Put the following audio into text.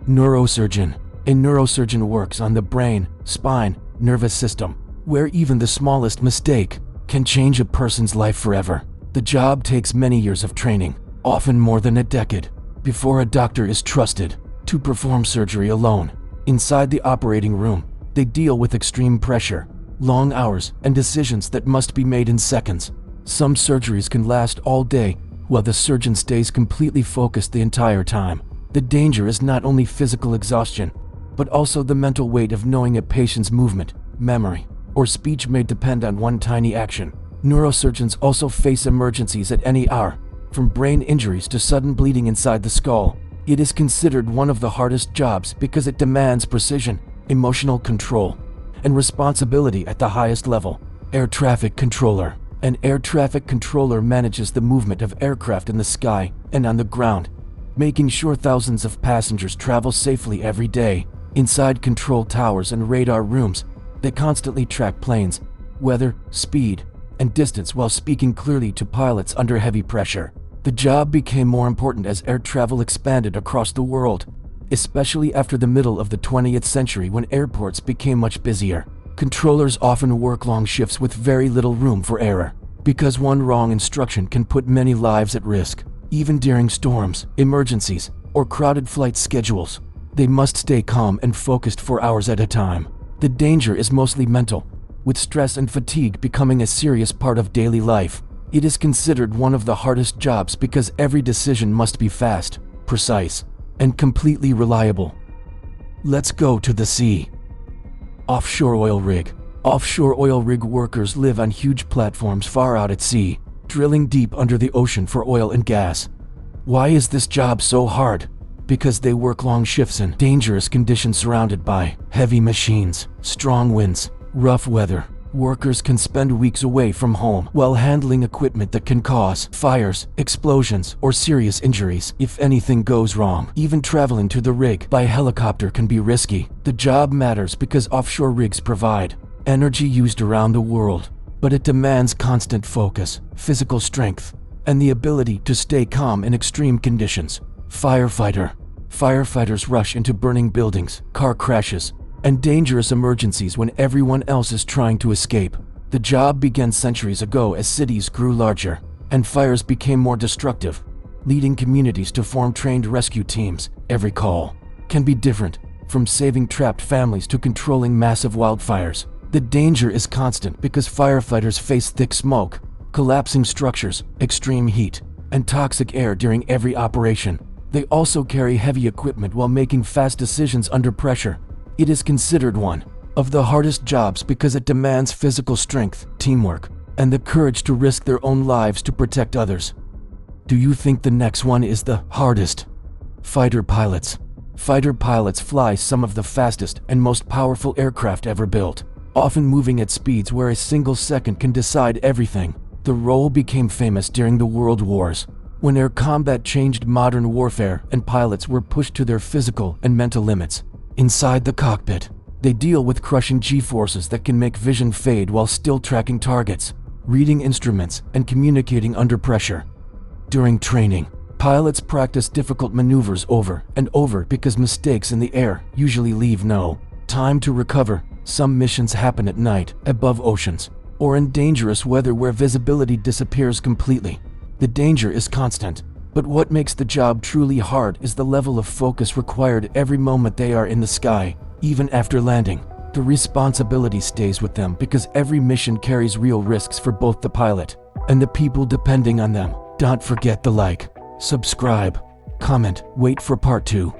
Neurosurgeon. A neurosurgeon works on the brain, spine, nervous system, where even the smallest mistake can change a person's life forever. The job takes many years of training, often more than a decade, before a doctor is trusted to perform surgery alone. Inside the operating room, they deal with extreme pressure, long hours, and decisions that must be made in seconds. Some surgeries can last all day, while the surgeon stays completely focused the entire time. The danger is not only physical exhaustion, but also the mental weight of knowing a patient's movement, memory, or speech may depend on one tiny action. Neurosurgeons also face emergencies at any hour, from brain injuries to sudden bleeding inside the skull. It is considered one of the hardest jobs because it demands precision, emotional control, and responsibility at the highest level. Air traffic controller. An air traffic controller manages the movement of aircraft in the sky and on the ground, making sure thousands of passengers travel safely every day. Inside control towers and radar rooms, they constantly track planes, weather, speed, and distance while speaking clearly to pilots under heavy pressure. The job became more important as air travel expanded across the world, especially after the middle of the 20th century when airports became much busier. Controllers often work long shifts with very little room for error, because one wrong instruction can put many lives at risk. Even during storms, emergencies, or crowded flight schedules, they must stay calm and focused for hours at a time. The danger is mostly mental, with stress and fatigue becoming a serious part of daily life. It is considered one of the hardest jobs because every decision must be fast, precise, and completely reliable. Let's go to the sea. Offshore oil rig. Offshore oil rig workers live on huge platforms far out at sea, drilling deep under the ocean for oil and gas. Why is this job so hard? Because they work long shifts in dangerous conditions surrounded by heavy machines, strong winds, rough weather. Workers can spend weeks away from home while handling equipment that can cause fires, explosions, or serious injuries if anything goes wrong. Even traveling to the rig by helicopter can be risky. The job matters because offshore rigs provide energy used around the world, but it demands constant focus, physical strength, and the ability to stay calm in extreme conditions. Firefighter. Firefighters rush into burning buildings, car crashes, and dangerous emergencies when everyone else is trying to escape. The job began centuries ago as cities grew larger and fires became more destructive, leading communities to form trained rescue teams. Every call can be different, from saving trapped families to controlling massive wildfires. The danger is constant because firefighters face thick smoke, collapsing structures, extreme heat, and toxic air during every operation. They also carry heavy equipment while making fast decisions under pressure. It is considered one of the hardest jobs because it demands physical strength, teamwork, and the courage to risk their own lives to protect others. Do you think the next one is the hardest? Fighter pilots. Fighter pilots fly some of the fastest and most powerful aircraft ever built, often moving at speeds where a single second can decide everything. The role became famous during the World Wars, when air combat changed modern warfare and pilots were pushed to their physical and mental limits. Inside the cockpit, they deal with crushing G-forces that can make vision fade while still tracking targets, reading instruments, and communicating under pressure. During training, pilots practice difficult maneuvers over and over because mistakes in the air usually leave no time to recover. Some missions happen at night, above oceans, or in dangerous weather where visibility disappears completely. The danger is constant, but what makes the job truly hard is the level of focus required every moment they are in the sky. Even after landing, the responsibility stays with them because every mission carries real risks for both the pilot and the people depending on them. Don't forget to like, subscribe, comment, wait for part 2.